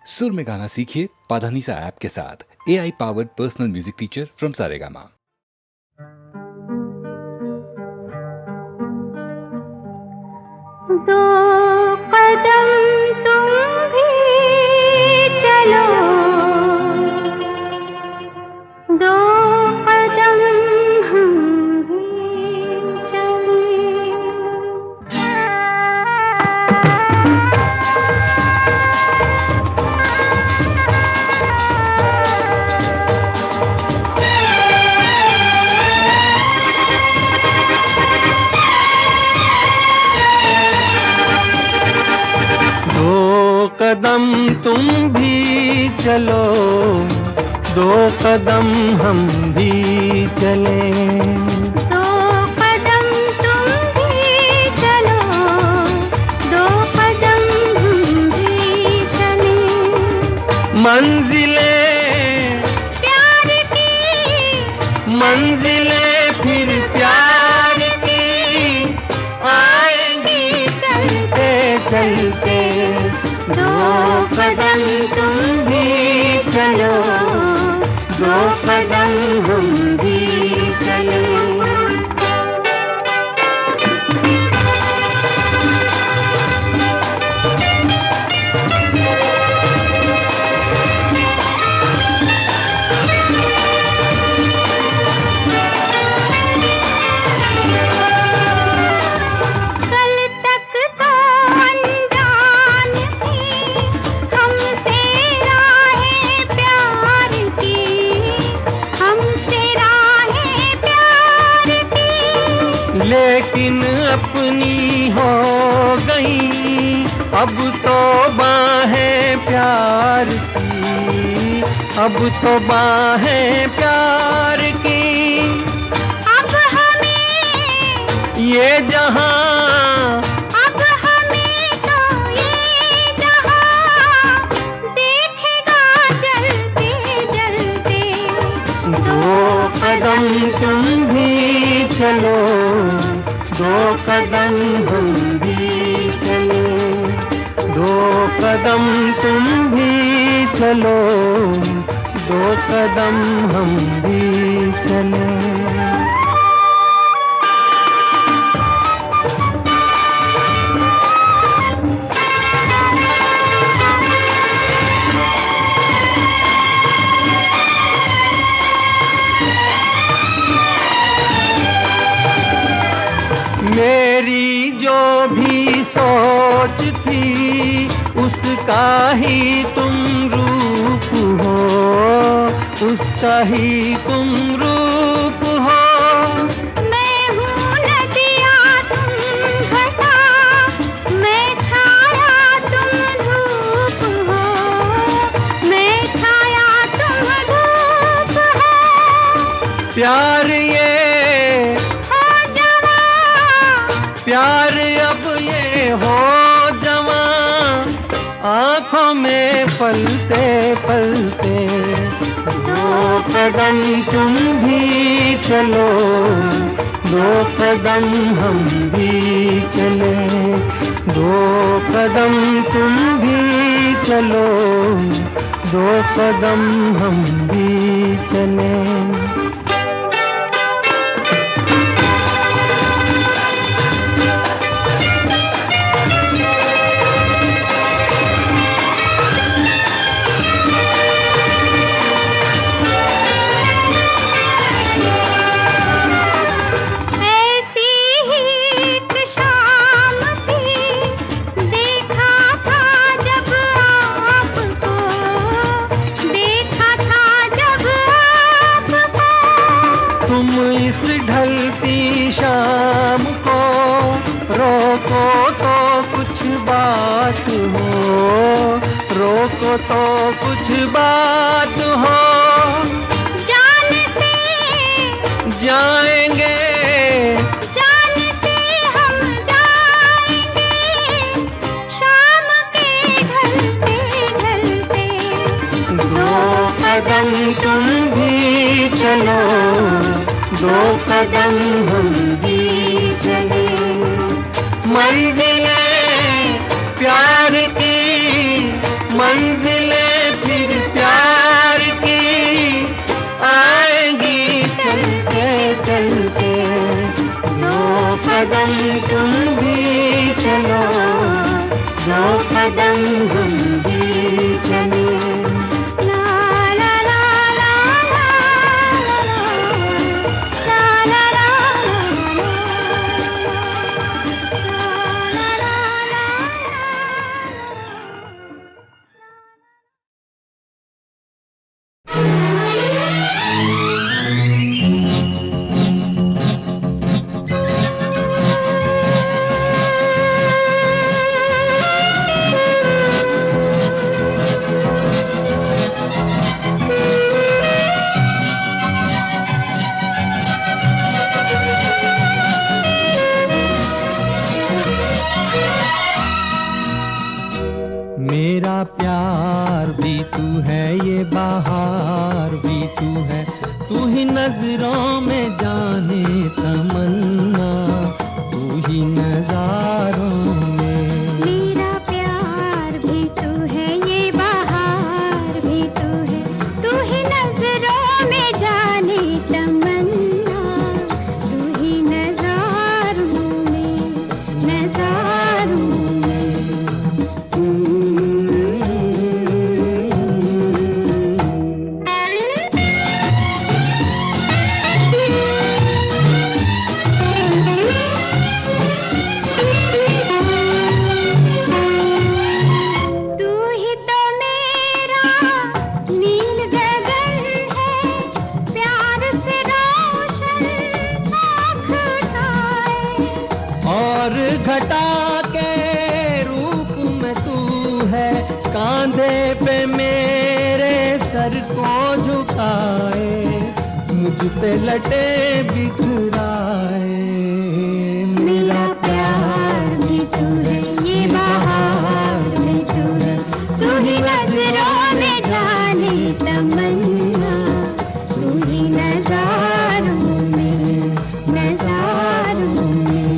सुर में गाना सीखिए पाधानीसा ऐप के साथ। AI powered personal music teacher from Saregama. दो कदम तुम भी चलो, दो कदम हम भी चलें। दो कदम तुम भी चलो, दो कदम हम भी चलें। दो कदम तुम भी चलो, दो कदम हम भी चलें। मंजिलें प्यार की, मंजिलें फिर प्यार की आएंगी चलते चलते। दो कदम तुम भी चलो, दो कदम हम भी चलें। कल तक तो अनजान थी हमसे राहें प्यार की, हमसे राहें प्यार की। लेकिन अपनी हो गई अब तो बाहें प्यार की, अब तो बाहें प्यार की। अब हमें, ये जहां, अब हमें तो ये जहां देखेगा जलते जलते। दो कदम तुम भी चलो, दो कदम हम भी चलें। दो कदम तुम भी चलो, दो कदम हम भी चलें। मेरी जो भी सोच थी उसका ही तुम रूप हो, उसका ही तुम रूप हो। मैं हूँ नदिया तुम घटा, मैं छाया तुम धूप हो, मैं छाया तुम धूप हो। प्यार ये हो जवां, प्यार अब ये हो जवां, आँखों में पलते पलते। दो कदम तुम भी चलो, दो कदम हम भी चलें। दो कदम तुम भी चलो, दो कदम हम भी चलें। ऐसी ही एक शाम थी, देखा था जब आपको, देखा था जब आपको। तुम इस ढलती शाम को रोको तो कुछ बात हो, रोको तो कुछ बात हो। जान से, जाएंगे जान से हम जाएंगे, शाम के ढलते ढलते। दो कदम तुम भी चलो, दो कदम हम भी चलें। मंजिलें प्यार की, मंजिलें दो कदम हम भी चले। ला ला ला ला ला ला ला ला मेरा प्यार भी तू है, ये बहार भी तू है, तू ही नजरों में जाने तमन्ना, तू ही नजारों में। मेरा प्यार भी तू है, ये बहार भी तू है, तू ही नजरों में जाने तमन्ना, तू ही नजारों में, नजारों में। तू ही तो मेरा नील गगन है, प्यार से रोशन आँख उठाए। और घटा के रूप में तू है, कांधे पे मेरे सर को झुकाए, मुझ पे लटे बिखराए। मेरा प्यार भी तू है, ये बहार भी तू है, तू ही नजरों में जाने तमन्ना, तू ही नजारों में, नजारों में।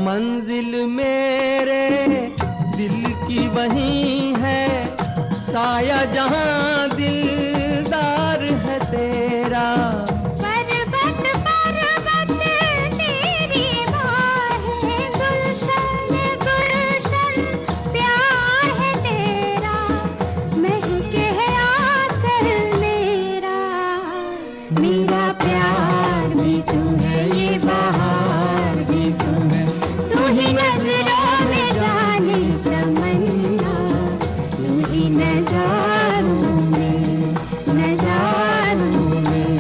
मंजिल मेरे दिल की वही है, साया जहां दिलदार है तेरा। पर्वत पर्वत तेरी बाहें, गुलशन गुलशन प्यार है तेरा, महके है आंचल मेरा। मेरा प्यार भी तू है, ये बहार भी तू है, तू ही नजरों में जाने तमन्ना, तू ही नजारों में, नजारों में।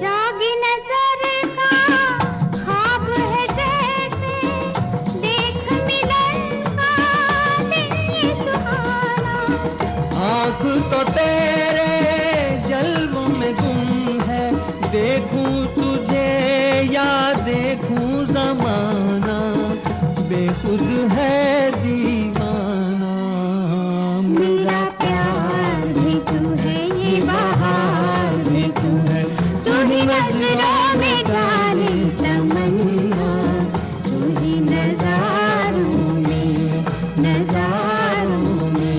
जागी नजर का ख्वाब है जैसे, देख मिलन का दिन ये सुहाना। आँख तो तेरे जल्वों में गुम है, देखूं तुझे या देखूं जमाना, बेखुद है दीवाना। मेरा प्यार भी तू है, ये बहार भी तू है, तू ही नजरों में जाने तमन्ना, तू ही नजारों में, नजारों में।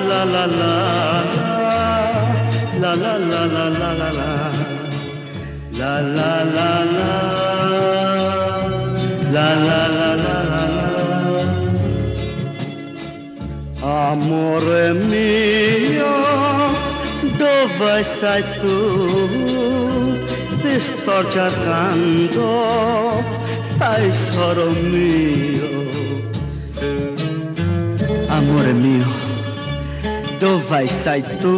la la la la la la la la la la la la la la la la la la la. Amore mio, dove sei tu? Ti sto cercando, tesoro mio. Amore mio, dove sei tu?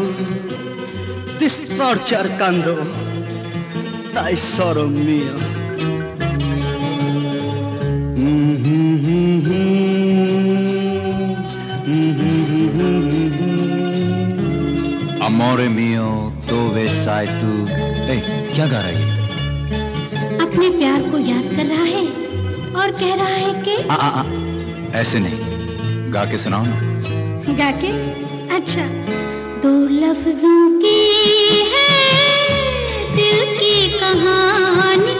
Ti sto cercando, tesoro mio. Amore mio, dove sei tu? क्या गा रही है? अपने प्यार को याद कर रहा है और कह रहा है कि ऐसे नहीं, गा के सुनाओ ना। गा के? अच्छा, दो लफ्जों की है दिल की कहानी,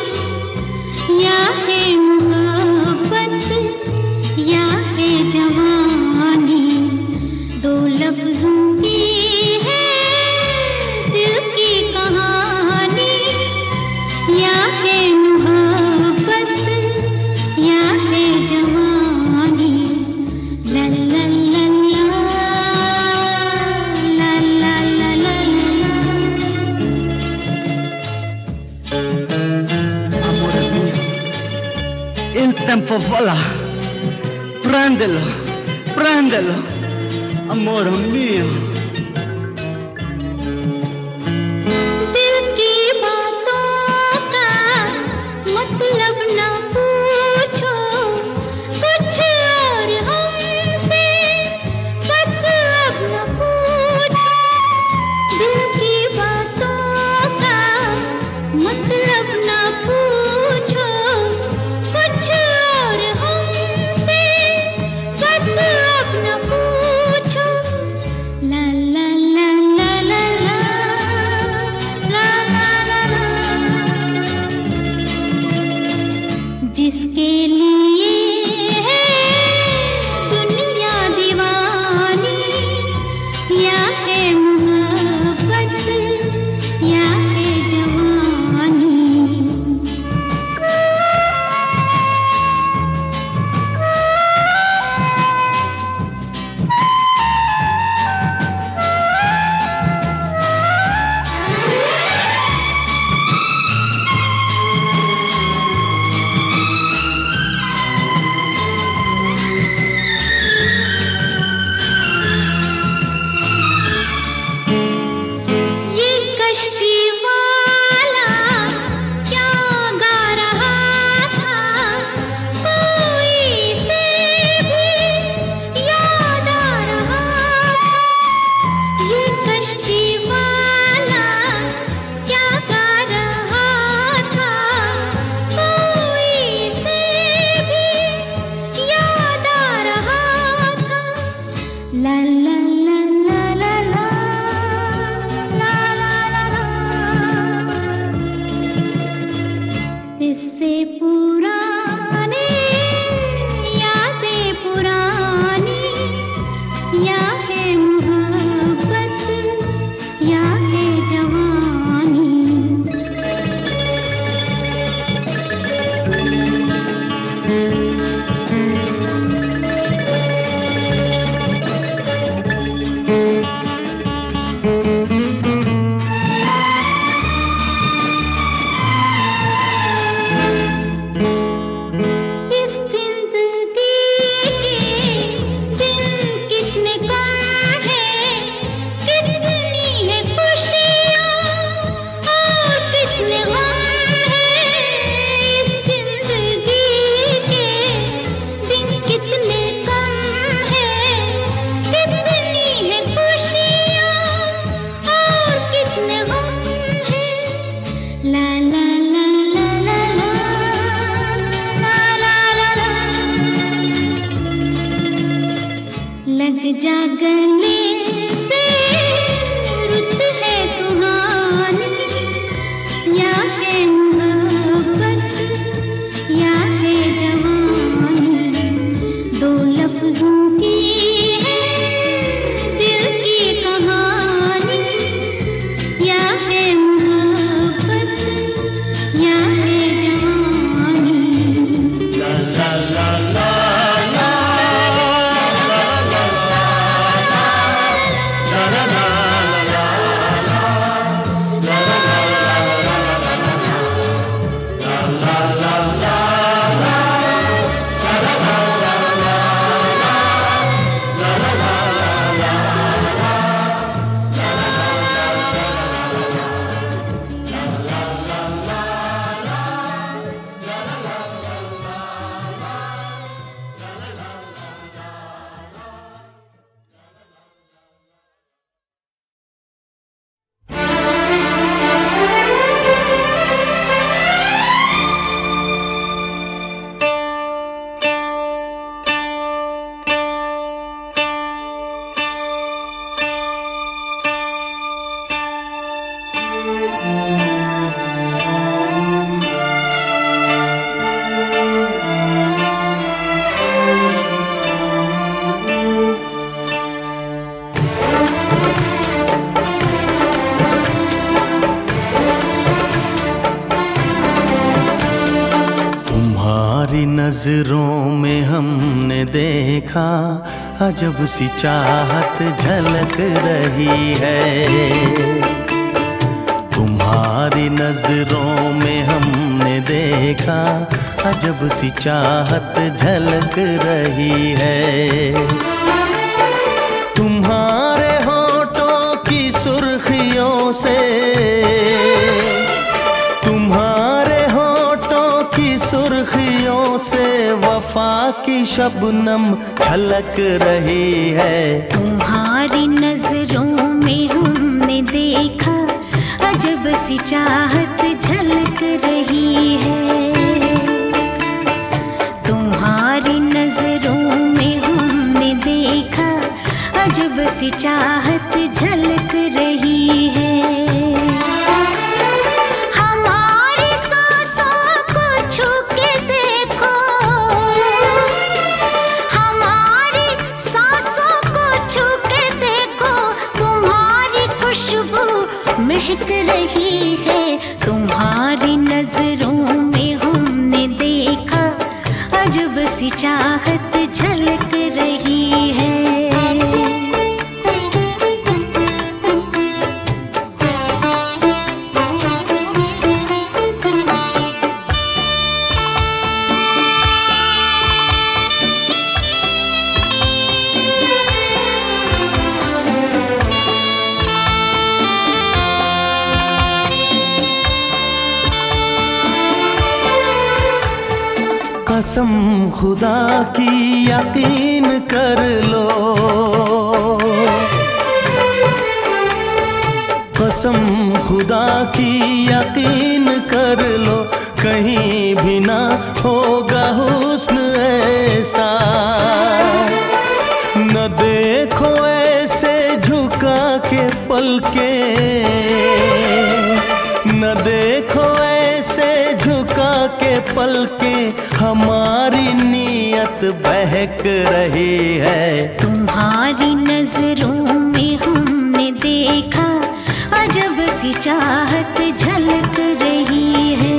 या है मोहब्बत या है जवानी। दो लफ्जों की है दिल की कहानी, या है मोहब्बत या है जवानी। ला ला ला ला ला ला ला ला। Amore mio, il tempo vola, prendelo, prendelo, amore mio. दिल की बातों का मतलब न पूछो, कुछ और हमसे बस अब न पूछो। दिल की बातों का मतलब न पूछो, कुछ और हमसे बस अब न पूछो। ला ला ला ला ला ला ला ला ला। जिसके लिए है दुनिया दीवानी, या है मोहब्बत या है जवानी। ये कश्ती वाला क्या गा रहा था, कोई से भी याद आ रहा था। ये कश्ती वाला क्या गा रहा था, कोई से भी याद आ रहा था। ला ला ला ला ला ला ला ला ला ला। इससे पुराने यादें पुरानी, या है मोहब्बत या नजरों में हमने देखा अजब सी चाहत झलक रही है। तुम्हारी नजरों में हमने देखा अजब सी चाहत झलक रही है। तुम्हारे होठों की सुर्खियों से, तुम्हारे होठों की सुर्खियों से वफा की शबनम छलक रही है। तुम्हारी नजरों में हमने देखा अजब सी चाहत झलक रही है। तुम्हारी नजरों में हमने देखा अजब सी चाहत झलक रही है। हमारी सांसों को छू के देखो, हमारी सांसों को छू के देखो, तुम्हारी खुशबू महक रही है। तुम्हारी नजरों में हमने देखा अजब सी चाहत झलक रही है। कसम खुदा की यकीन कर लो, कसम खुदा की यकीन कर लो, कहीं भी ना होगा हुस्न ऐसा। न देखो ऐसे झुका के पलके, न देखो ऐसे झुका के पलके, हमारी नीयत बहक रही है। तुम्हारी नजरों में हमने देखा अजब सी चाहत झलक रही है।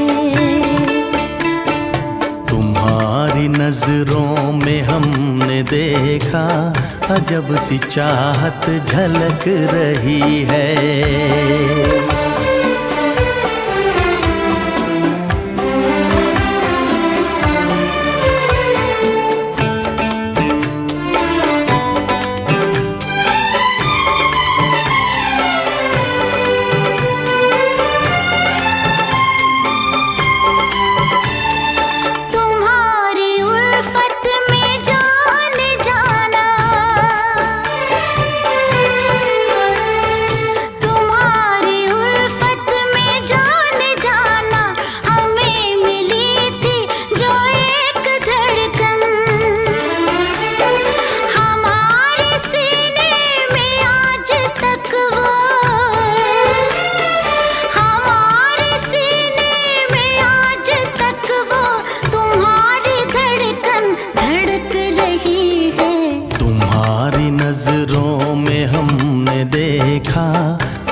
तुम्हारी नजरों में हमने देखा अजब सी चाहत झलक रही है।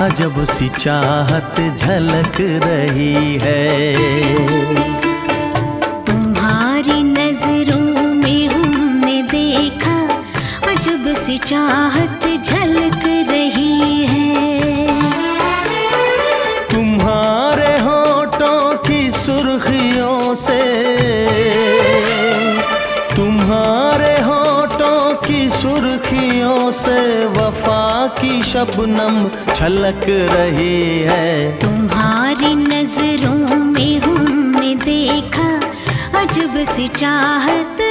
अजब सी चाहत झलक रही है। तुम्हारी नजरों में हमने देखा अजब सी चाहत झलक रही है। तुम्हारे होठों की सुर्खियों से, तुम्हारे होठों की सुर्खियों से वफा की शबनम छलक रही है। तुम्हारी नजरों में हमने देखा अजब सी चाहत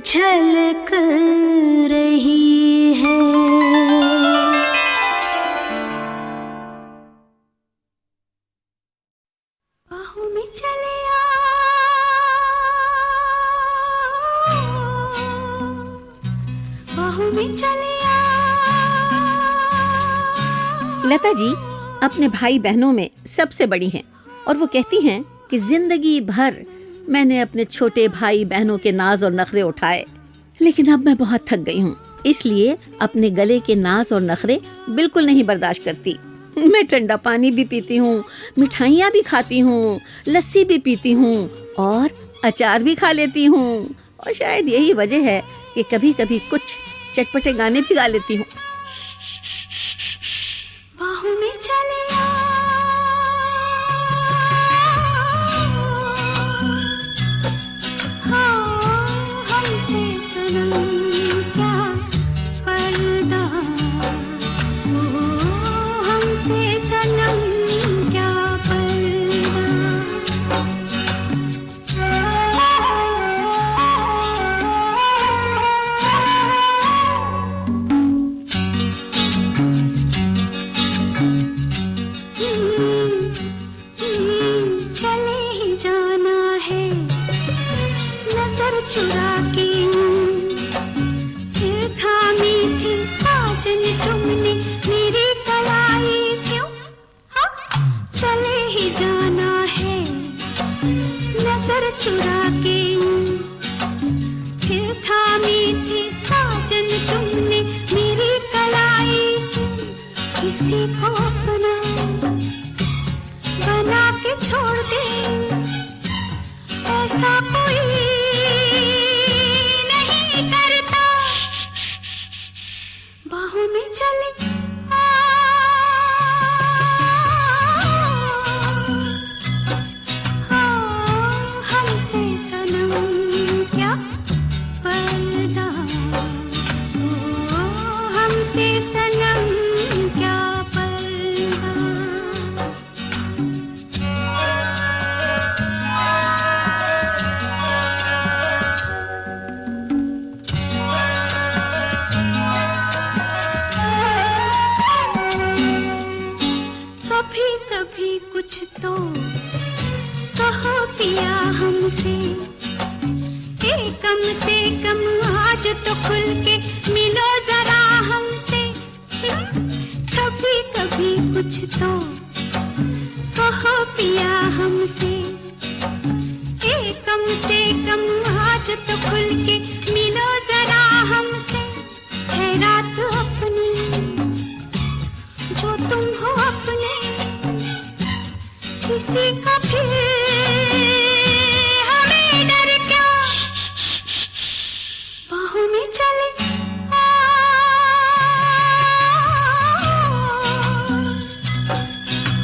झलक रही है। बाहों में चले बाहों में चले। लता जी अपने भाई बहनों में सबसे बड़ी हैं और वो कहती हैं कि जिंदगी भर मैंने अपने छोटे भाई बहनों के नाज और नखरे उठाए, लेकिन अब मैं बहुत थक गई हूँ, इसलिए अपने गले के नाज और नखरे बिल्कुल नहीं बर्दाश्त करती। मैं ठंडा पानी भी पीती हूँ, मिठाइयाँ भी खाती हूँ, लस्सी भी पीती हूँ और अचार भी खा लेती हूँ, और शायद यही वजह है कि कभी कभी कुछ चटपटे गाने भी गा लेती हूँ। बाहों में चले आ, हाँ, हमसे सनम क्या पर्दा, ओ, हमसे सनम क्या पर्दा। चले ही जाना है नजर चुरा के, फिर थामी थी साजन तुमने मेरी कलाई क्यों, हाँ? चले ही जाना है नजर चुरा के, फिर थामी थी साजन तुमने मेरी कलाई क्यों। किसी को अपना बना के छोड़ दे, ऐसा कोई नहीं करता। बाहों में चले आ, हाँ, हमसे सनम क्या पर्दा, ओ, हमसे सनम क्या पर्दा। कभी कभी कुछ तो कहो पिया हमसे, कम से कम आज तो खुल के मिलो जरा हमसे। कभी कभी कुछ तो कहो पिया हमसे, कम से कम आज तो खुल के मिलो जरा हमसे। है रात अपनी जो तुम हो अपने, किसी का फिर हमें डर क्या। बाहों में चले आ,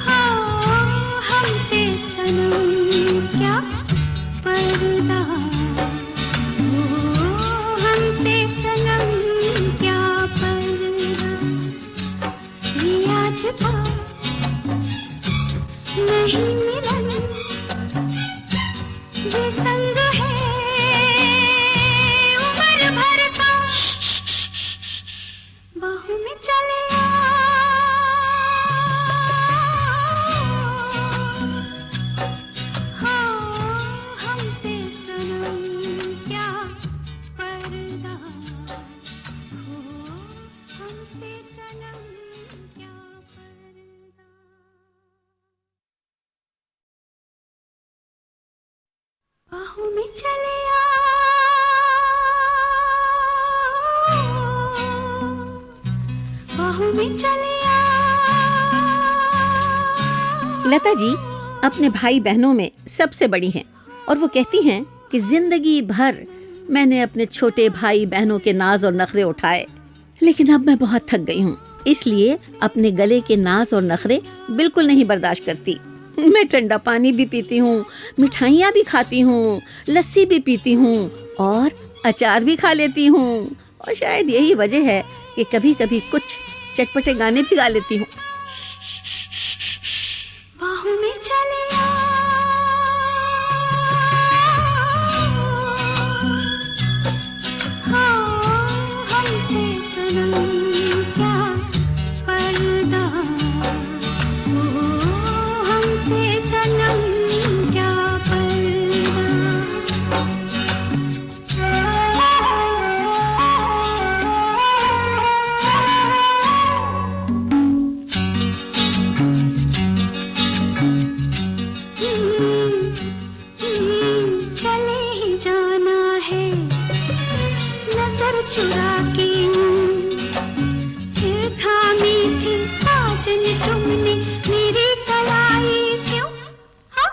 हाँ, हमसे सनम क्या पर्दा, ओ, हमसे सनम क्या पर्दा। ये आज बात नहीं मिलन, ये संग है उम्र भर का। बाहों में चले आ, हाँ, हमसे सनम क्या पर्दा, हो, हमसे सनम क्या पर्दा। बाहों में चले आ, बाहों में चले आ। लता जी अपने भाई बहनों में सबसे बड़ी हैं, और वो कहती हैं कि जिंदगी भर मैंने अपने छोटे भाई बहनों के नाज और नखरे उठाए, लेकिन अब मैं बहुत थक गई हूँ, इसलिए अपने गले के नाज और नखरे बिल्कुल नहीं बर्दाश्त करती। मैं ठंडा पानी भी पीती हूँ, मिठाइयाँ भी खाती हूँ, लस्सी भी पीती हूँ, और अचार भी खा लेती हूँ, और शायद यही वजह है कि कभी कभी कुछ चटपटे गाने भी गा लेती हूँ। बाहों में चले आ, हाँ, हमसे सनम क्या पर्दा, ओ, हमसे सनम क्या पर्दा। चले ही जाना है नजर चुरा के, फिर थामी थी साजन तुमने मेरी कलाई क्यों, हाँ?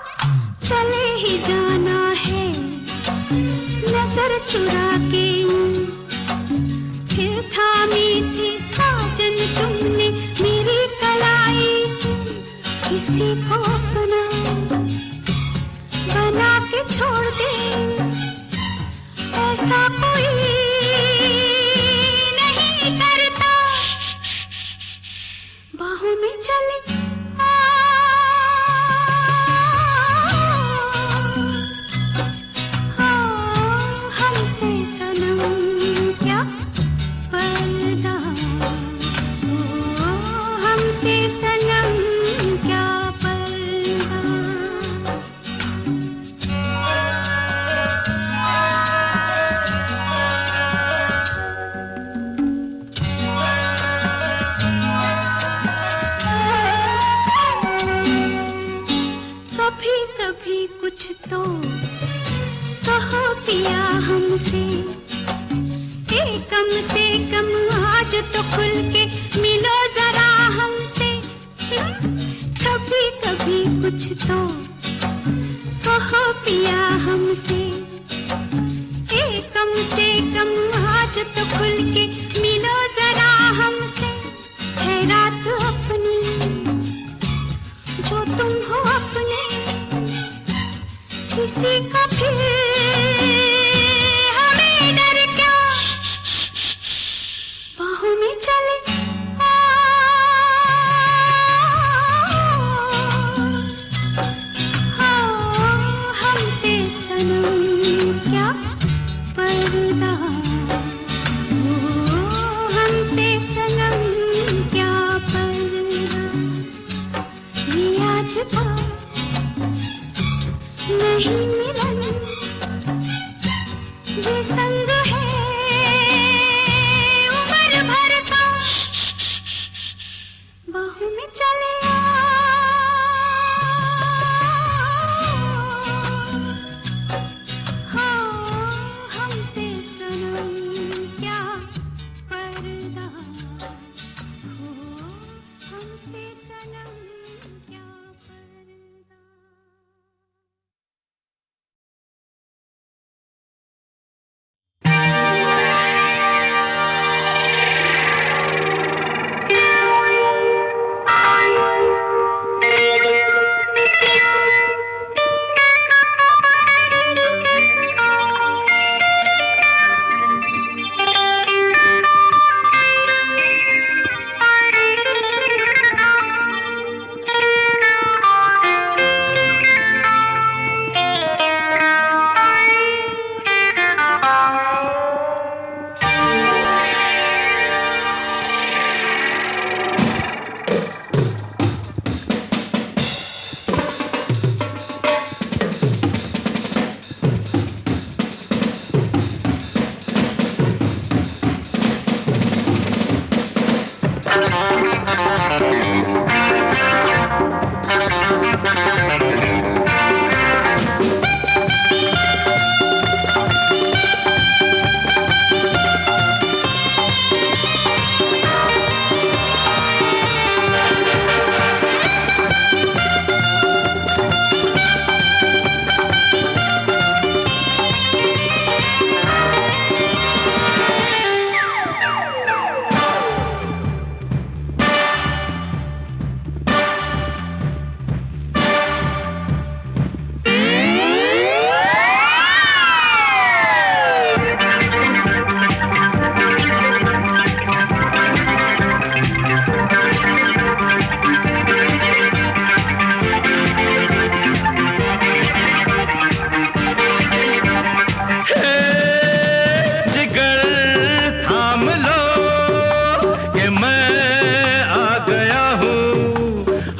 चले ही जाना है चुरा के फिर थामी थी साजन तुमने मेरी कलाई, किसी को अपना बना के छोड़ दे, ऐसा कोई नहीं करता। बाहों में चले हमसे सनम क्या पर्दा, हमसे सनम क्या पर्दा। कभी कभी कुछ तो कहो पिया हमसे, कम से कम आज तो खुल के मिलो जरा हमसे। कभी कभी कुछ तो कहो पिया हमसे, कम से कम आज तो खुल के मिलो जरा हमसे। है रात अपनी जो तुम हो अपने, किसी का फिर हमें डर क्या। बाहों में चले हमसे सनम क्या पर्दा, हमसे सनम क्या पर्दा। ये आज नहीं मिलन, ये संग है उम्र भर का। बाहों में चले हमसे सनम क्या पर्दा, हमसे सनम क्या पर्दा।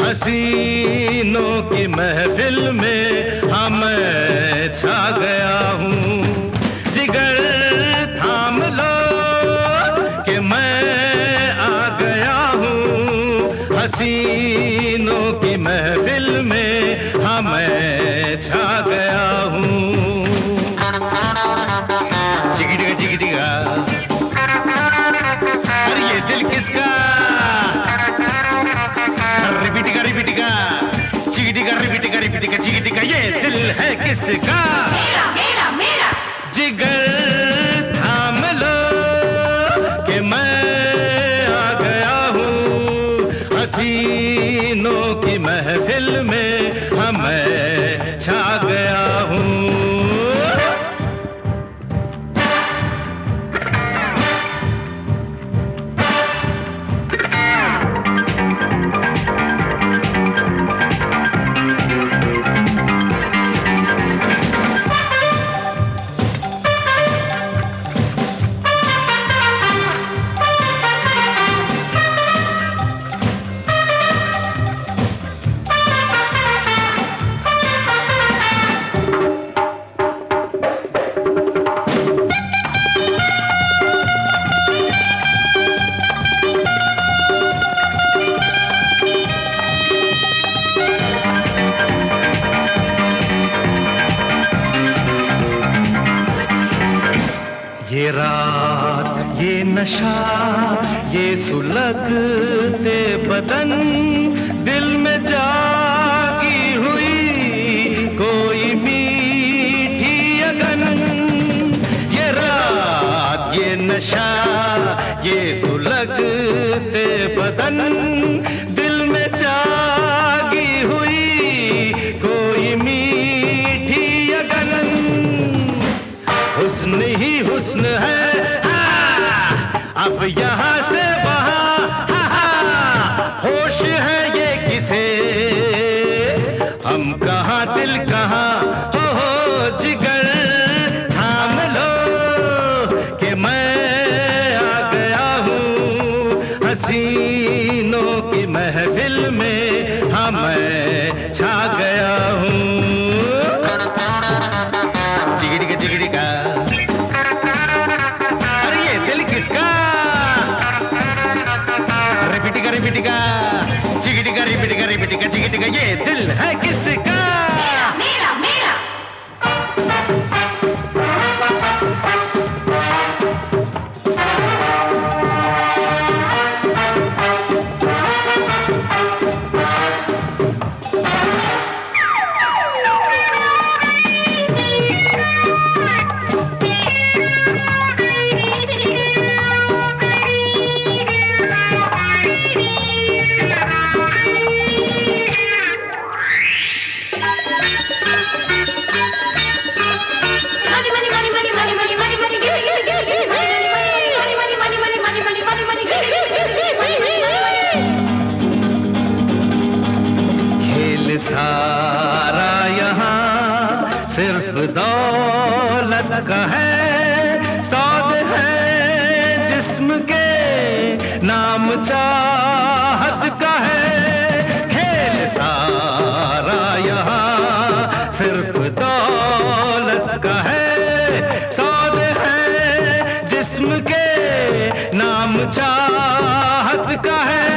हसीनों की महफिल में हाँ मैं छा गया हूँ। जिगर थाम लो कि मैं आ गया हूँ, हसीनों की महफिल में हाँ मैं छा गया हूँ। जिगिडिगा जिगिडिगा, अरे ये दिल किसका? रिपिटिका रिपिटिका, चिगिटिका रिपिटिका रिपिटिका चिगिटिका, ये दिल है किसका? मेरा मेरा मेरा। जिगर हसीनों की महफिल में हाँ मैं छा गया हूँ। ये रात ये नशा ये सुलगते बदन दिल में जागी हुई कोई मीठी अगन। ये रात ये नशा ये सुलगते बदन दिल में जागी हुई कोई मीठी अगन। हुस्न ही हुस्न है अब यहाँ से वहाँ होश है ये किसे हम कहाँ दिल कहाँ हो जिगर थाम लो कि मैं आ गया हूँ हसीनों की महफिल में हाँ मैं छा गया हूँ। जिगड़ी का जिगड़ी का अरे ये दिल किसका रिपिटिका रिपिटिका जिगड़ी का रिपिटिका जिगड़ी का ये दिल है किसका। मेरा मेरा खेल सारा यहाँ सिर्फ दौलत का है सौद है जिस्म के नाम चाहत का है। खेल सारा यहाँ सिर्फ दौलत का है सौद है जिस्म के नाम चाहत का है।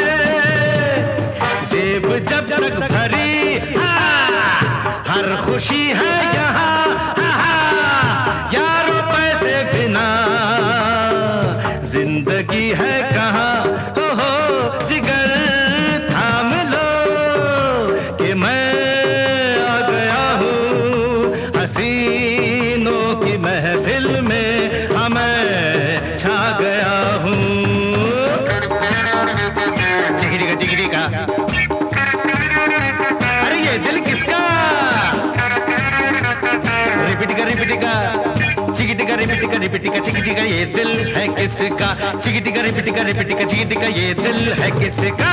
जेब जब तक भरी हर खुशी है यहाँ यारों पैसे बिना जिंदगी है कहाँ हो जिगर थाम लो कि मैं आ गया हूँ हसीनों की महफिल में हाँ मैं छा गया हूँ। जिगरी का अरे ये दिल किसका रिपिटिका रिपिटिका चिगिटिका रिपिटिका रिपिटिका चिगिटिका ये दिल है किसका। चिगिटिका रिपिटिका रिपिटिका चिगिटिका ये दिल है किसका।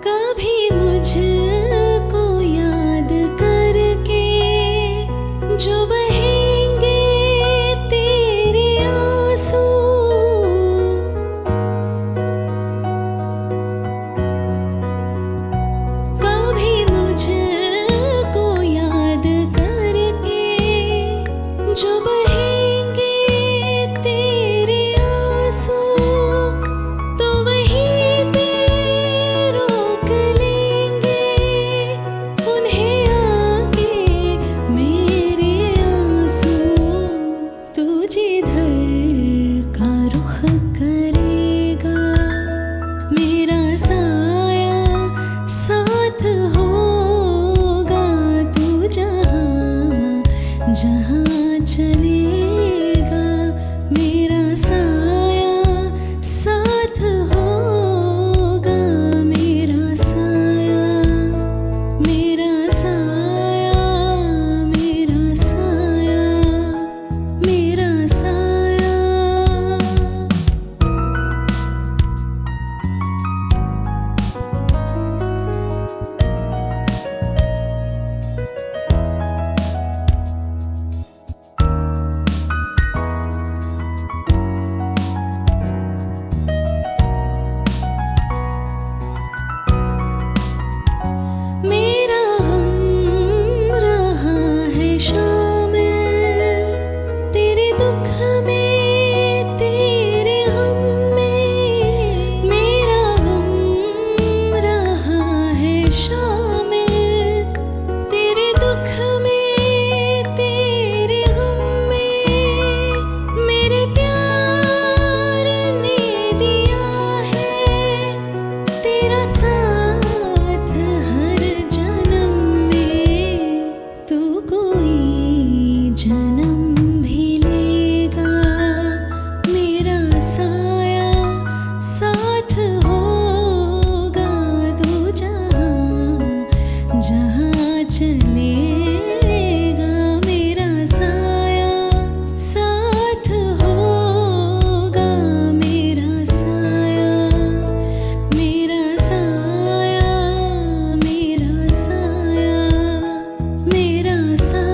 कभी मुझको याद करके जो बहेंगे तेरे आंसू कभी मुझको याद करके जो बहेंगे तेरे आंसू तो वहीं पे रोक ले जहाँ चलेगा मेरा साया साथ होगा, मेरा साया, मेरा साया, मेरा साया, मेरा साया। मेरा हम रहा है शामिल तेरे दुख में, तेरे गम में। मेरा हम रहा है शामिल तेरे दुख में, तेरे गम में। मेरे प्यार ने दिया है तेरा साथ हर जन्म में। तू कोई जन्म भी लेगा मेरा साया साथ होगा। तू जहाँ जहाँ चलेगा मेरा साया साथ होगा, मेरा साया, मेरा साया, मेरा साया, मेरा साया।